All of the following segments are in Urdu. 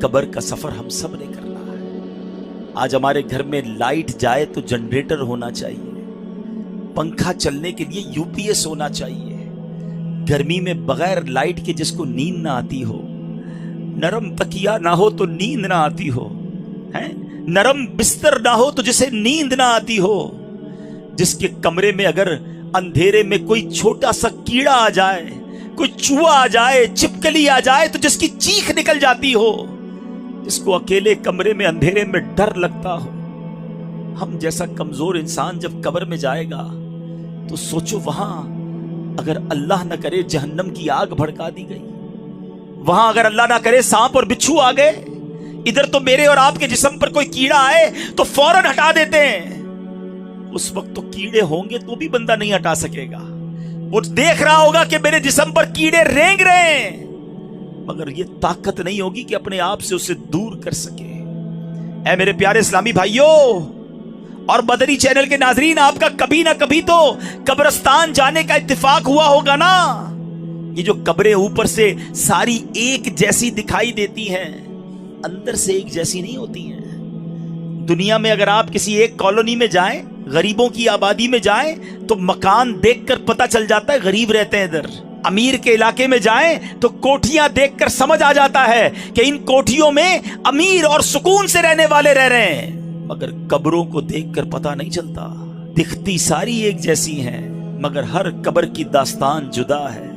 قبر کا سفر ہم سب نے کرنا ہے۔ آج ہمارے گھر میں لائٹ جائے تو جنریٹر ہونا چاہیے، پنکھا چلنے کے لیے یو پی ایس ہونا چاہیے۔ گرمی میں بغیر لائٹ کے جس کو نیند نہ آتی ہو، نرم تکیا نہ ہو تو نیند نہ آتی ہو، نرم بستر نہ ہو تو جسے نیند نہ آتی ہو، جس کے کمرے میں اگر اندھیرے میں کوئی چھوٹا سا کیڑا آ جائے، کوئی چوہا آ جائے، چھپکلی آ جائے تو جس کی چیخ نکل جاتی ہو، جس کو اکیلے کمرے میں اندھیرے میں ڈر لگتا ہو۔ ہم جیسا کمزور انسان جب قبر میں جائے گا تو سوچو، وہاں اگر اللہ نہ کرے جہنم کی آگ بھڑکا دی گئی، وہاں اگر اللہ نہ کرے سانپ اور بچھو آ گئے، ادھر تو میرے اور آپ کے جسم پر کوئی کیڑا آئے تو فوراً ہٹا دیتے ہیں۔ اس وقت تو کیڑے ہوں گے تو بھی بندہ نہیں ہٹا سکے گا، وہ دیکھ رہا ہوگا کہ میرے جسم پر کیڑے رینگ رہے ہیں، مگر یہ طاقت نہیں ہوگی کہ اپنے آپ سے اسے دور کر سکے۔ اے میرے پیارے اسلامی بھائیوں اور مدنی چینل کے ناظرین، آپ کا کبھی نہ کبھی تو قبرستان جانے کا اتفاق ہوا ہوگا نا۔ یہ جو قبریں اوپر سے ساری ایک جیسی دکھائی دیتی ہیں، اندر سے ایک جیسی نہیں ہوتی ہیں۔ دنیا میں اگر آپ کسی ایک کالونی میں جائیں، غریبوں کی آبادی میں جائیں تو مکان دیکھ کر پتہ چل جاتا ہے غریب رہتے ہیں ادھر۔ امیر کے علاقے میں جائیں تو کوٹھیاں دیکھ کر سمجھ آ جاتا ہے کہ ان کوٹھیوں میں امیر اور سکون سے رہنے والے رہ رہے ہیں، مگر قبروں کو دیکھ کر پتہ نہیں چلتا۔ دکھتی ساری ایک جیسی ہیں مگر ہر قبر کی داستان جدا ہے۔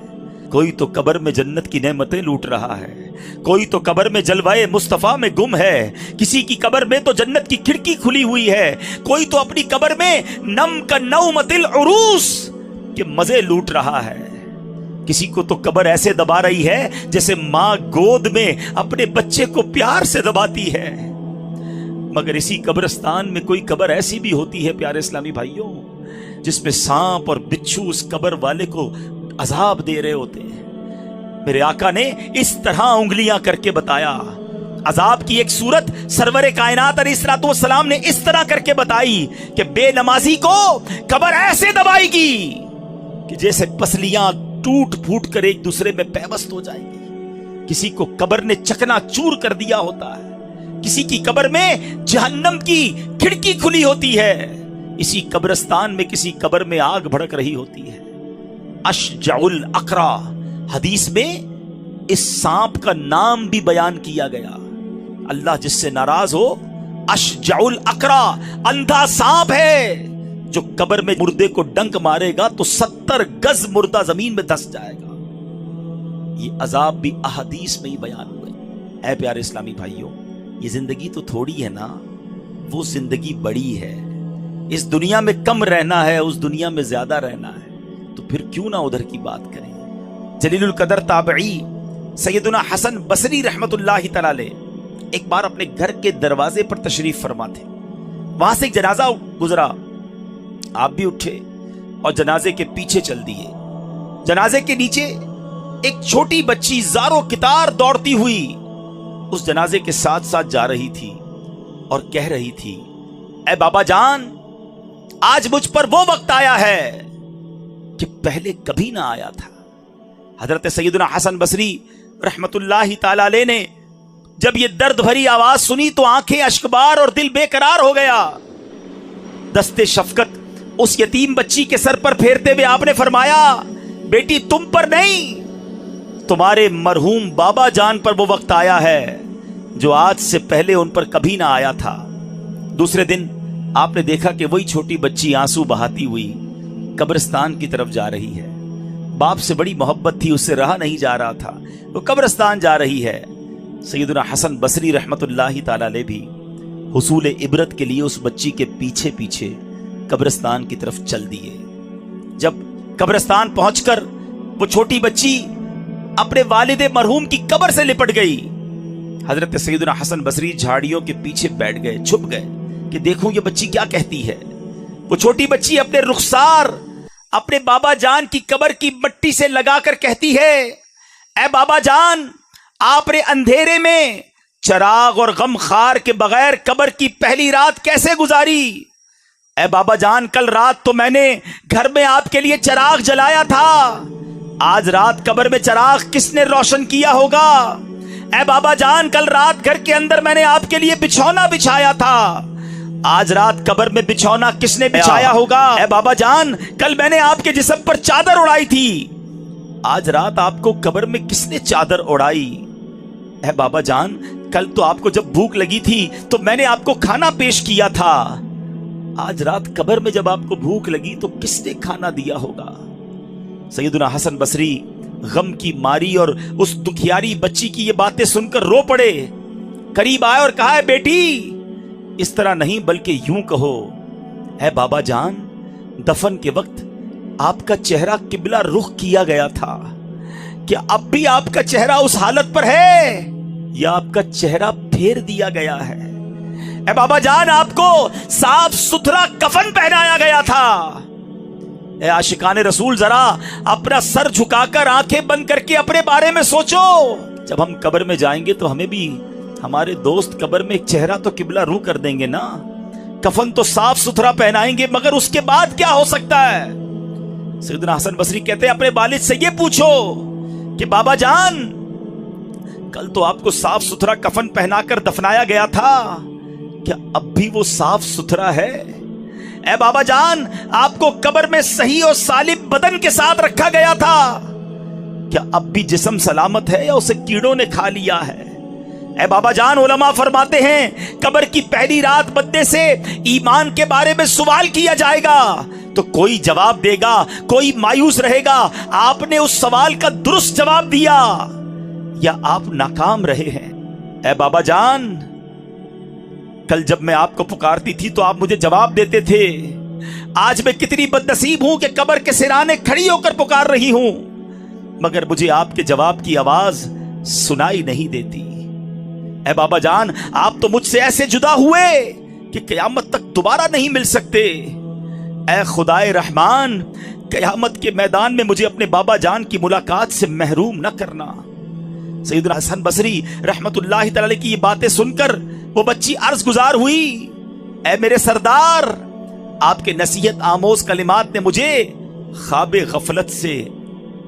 کوئی تو قبر میں جنت کی نعمتیں لوٹ رہا ہے، کوئی تو قبر میں جلوائے مصطفیٰ میں گم ہے، کسی کی قبر میں تو جنت کی کھڑکی کھلی ہوئی ہے، کوئی تو اپنی قبر میں نم کا نومت العروس کے مزے لوٹ رہا ہے، کسی کو تو قبر ایسے دبا رہی ہے جیسے ماں گود میں اپنے بچے کو پیار سے دباتی ہے۔ مگر اسی قبرستان میں کوئی قبر ایسی بھی ہوتی ہے پیارے اسلامی بھائیوں، جس میں سانپ اور بچھو اس قبر والے کو عذاب دے رہے ہوتے ہیں۔ میرے آقا نے اس طرح انگلیاں کر کے بتایا، عذاب کی ایک صورت سرور کائنات علیہ الصلوۃ والسلام نے اس طرح کر کے بتائی کہ بے نمازی کو قبر ایسے دبائے گی کہ جیسے پسلیاں ٹوٹ پھوٹ کر ایک دوسرے میں پیوست ہو جائیں گی۔ کسی کو قبر نے چکنا چور کر دیا ہوتا ہے، کسی کی قبر میں جہنم کی کھڑکی کھلی ہوتی ہے، اسی قبرستان میں کسی قبر میں آگ بھڑک رہی ہوتی ہے۔ اشجع الاقرا، حدیث میں اس سانپ کا نام بھی بیان کیا گیا۔ اللہ جس سے ناراض ہو، اشجع الاقرا، اندھا سانپ ہے جو قبر میں مردے کو ڈنک مارے گا تو 70 گز مردہ زمین میں دھس جائے گا۔ یہ عذاب بھی احادیث میں ہی بیان ہوئے۔ اے پیارے اسلامی بھائیوں، یہ زندگی تو تھوڑی ہے نا، وہ زندگی بڑی ہے۔ اس دنیا میں کم رہنا ہے، اس دنیا میں زیادہ رہنا ہے، تو پھر کیوں نہ ادھر کی بات کریں۔ جلیل القدر تابعی سیدنا حسن بصری رحمت اللہ تعالی علیہ ایک بار اپنے گھر کے دروازے پر تشریف فرما تھے، وہاں سے ایک جنازہ گزرا، آپ بھی اٹھے اور جنازے کے پیچھے چل دیے۔ جنازے کے نیچے ایک چھوٹی بچی زارو کتار دوڑتی ہوئی اس جنازے کے ساتھ ساتھ جا رہی تھی اور کہہ رہی تھی، اے بابا جان، آج مجھ پر وہ وقت آیا ہے کہ پہلے کبھی نہ آیا تھا۔ حضرت سیدنا حسن بصری رحمت اللہ تعالی علیہ نے جب یہ درد بھری آواز سنی تو آنکھیں اشکبار اور دل بے قرار ہو گیا۔ دستے شفقت اس یتیم بچی کے سر پر پھیرتے ہوئے آپ نے فرمایا، بیٹی تم پر نہیں، تمہارے مرحوم بابا جان پر وہ وقت آیا ہے جو آج سے پہلے ان پر کبھی نہ آیا تھا۔ دوسرے دن آپ نے دیکھا کہ وہی چھوٹی بچی آنسو بہاتی ہوئی قبرستان کی طرف جا رہی ہے۔ باپ سے بڑی محبت تھی، اس سے رہا نہیں جا رہا تھا، وہ قبرستان جا رہی ہے۔ سیدنا حسن بصری رحمت اللہ تعالی علیہ بھی حصول عبرت کے لیے اس بچی کے پیچھے پیچھے قبرستان کی طرف چل دیے۔ جب قبرستان پہنچ کر وہ چھوٹی بچی اپنے والد مرحوم کی قبر سے لپٹ گئی، حضرت سیدنا حسن بصری جھاڑیوں کے پیچھے بیٹھ گئے، چھپ گئے کہ دیکھوں یہ بچی کیا کہتی ہے۔ وہ چھوٹی بچی اپنے رخسار اپنے بابا جان کی قبر کی مٹی سے لگا کر کہتی ہے، اے بابا جان، آپ نے اندھیرے میں چراغ اور غم خار کے بغیر قبر کی پہلی رات کیسے گزاری؟ اے بابا جان، کل رات تو میں نے گھر میں آپ کے لیے چراغ جلایا تھا، آج رات قبر میں چراغ کس نے روشن کیا ہوگا؟ اے بابا جان کل رات گھر کے اندر میں نے آپ کے لیے بچھونا بچھایا تھا، آج رات قبر میں بچھونا کس نے بچھایا ہوگا؟ اے بابا جان کل میں نے آپ کے جسم پر چادر اڑائی تھی، آج رات آپ کو قبر میں کس نے چادر اڑائی؟ اے بابا جان کل تو آپ کو جب بھوک لگی تھی تو میں نے آپ کو کھانا پیش کیا تھا، آج رات قبر میں جب آپ کو بھوک لگی تو کس نے کھانا دیا ہوگا؟ سیدنا حسن بصری غم کی ماری اور اس دکھیاری بچی کی یہ باتیں سن کر رو پڑے، قریب آئے اور کہا، بیٹی اس طرح نہیں بلکہ یوں کہو، اے بابا جان دفن کے وقت آپ کا چہرہ قبلہ رخ کیا گیا تھا، کیا اب بھی آپ کا چہرہ اس حالت پر ہے یا آپ کا چہرہ پھیر دیا گیا ہے؟ اے بابا جان آپ کو صاف ستھرا کفن پہنایا گیا تھا، اے عاشقان رسول ذرا اپنا سر جھکا کر آنکھیں بند کر کے اپنے بارے میں سوچو، جب ہم قبر میں جائیں گے تو ہمیں بھی ہمارے دوست قبر میں ایک چہرہ تو قبلہ رو کر دیں گے نا، کفن تو صاف ستھرا پہنائیں گے، مگر اس کے بعد کیا ہو سکتا ہے؟ سیدنا حسن بصری کہتے ہیں اپنے والد سے یہ پوچھو کہ بابا جان کل تو آپ کو صاف ستھرا کفن پہنا کر دفنایا گیا تھا، کیا اب بھی وہ صاف ستھرا ہے؟ اے بابا جان آپ کو قبر میں صحیح اور سالم بدن کے ساتھ رکھا گیا تھا، کیا اب بھی جسم سلامت ہے یا اسے کیڑوں نے کھا لیا ہے؟ اے بابا جان علماء فرماتے ہیں قبر کی پہلی رات بندے سے ایمان کے بارے میں سوال کیا جائے گا تو کوئی جواب دے گا، کوئی مایوس رہے گا، آپ نے اس سوال کا درست جواب دیا یا آپ ناکام رہے ہیں؟ اے بابا جان کل جب میں آپ کو پکارتی تھی تو آپ مجھے جواب دیتے تھے، آج میں کتنی بد نصیب ہوں کہ قبر کے سرانے کھڑی ہو کر پکار رہی ہوں مگر مجھے آپ کے جواب کی آواز سنائی نہیں دیتی۔ اے بابا جان آپ تو مجھ سے ایسے جدا ہوئے کہ قیامت تک دوبارہ نہیں مل سکتے، اے خدائے رحمان قیامت کے میدان میں مجھے اپنے بابا جان کی ملاقات سے محروم نہ کرنا۔ سیدنا حسن بصری رحمت اللہ تعالی کی یہ باتیں سن کر وہ بچی عرض گزار ہوئی، اے میرے سردار آپ کے نصیحت آموز کلمات نے مجھے خواب غفلت سے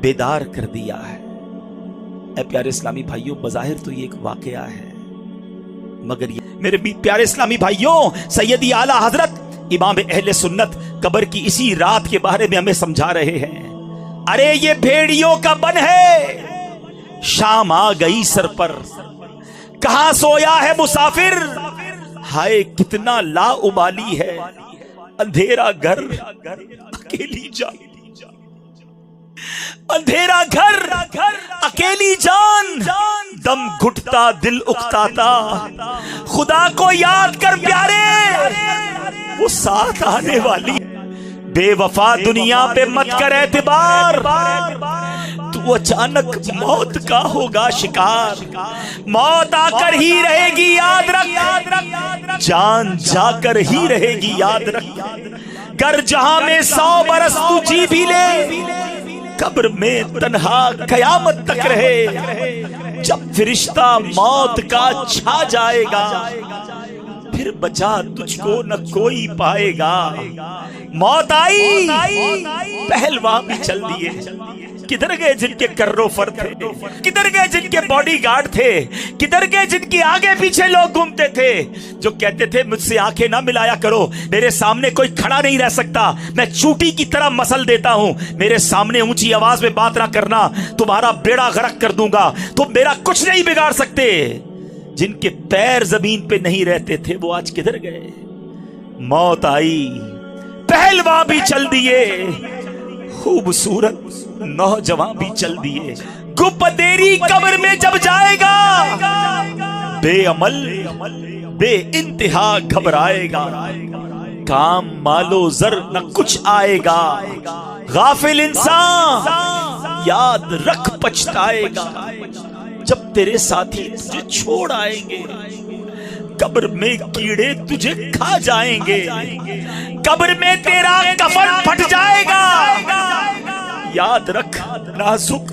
بیدار کر دیا ہے۔ اے پیارے اسلامی بھائیوں بظاہر تو یہ ایک واقعہ ہے مگر یہ میرے پیارے اسلامی بھائیوں سیدی اعلیٰ حضرت امام اہل سنت قبر کی اسی رات کے بارے میں ہمیں سمجھا رہے ہیں، ارے یہ بھیڑیوں کا بن ہے، شام آ گئی سر پر، کہاں سویا ہے مسافر، ہائے کتنا لا ابالی ہے، اندھیرا گھر اکیلی جان، اندھیرا گھر اکیلی جان، دم گھٹتا دل اکتاتا، خدا کو یاد کر پیارے وہ ساتھ آنے والی، بے وفا دنیا پہ مت کر اعتبار، تو اچانک موت کا ہوگا شکار، موت آ کر ہی رہے گی یاد رکھ، جان جا کر ہی رہے گی یاد رکھ، گر جہاں میں 100 برس تو جی بھی لے، قبر میں تنہا قیامت تک رہے، جب فرشتہ موت کا چھا جائے گا پھر بچا تجھ کو نہ کوئی پائے گا، موت آئی پہلوان بھی چل دیے، کدھر گئے جن کے کرو فر تھے، کدھر گئے جن کے باڈی گارڈ تھے، کدھر گئے جن کے آگے پیچھے لوگ گھومتے تھے جو کہتے تھے مجھ سے آنکھیں نہ ملایا کرو، میرے سامنے کوئی کھڑا نہیں رہ سکتا، میں چوٹی کی طرح مسل دیتا ہوں، میرے سامنے اونچی آواز میں بات نہ کرنا تمہارا بیڑا غرق کر دوں گا، تم میرا کچھ نہیں بگاڑ سکتے، جن کے پیر زمین پہ نہیں رہتے تھے وہ آج کدھر گئے؟ موت آئی پہلوان بھی چل دیے، خوبصورت نوجوان بھی چل دیے، گپ دیری قبر میں جب جائے گا بے عمل بے انتہا گھبرائے گا، کام مالو زر نہ کچھ آئے گا، غافل انسان یاد رکھ پچھتائے گا، جب تیرے ساتھی تجھے چھوڑ آئیں گے قبر میں کیڑے تجھے کھا جائیں گے، قبر میں تیرا کفن پھٹ جائے گا، یاد رکھ نازک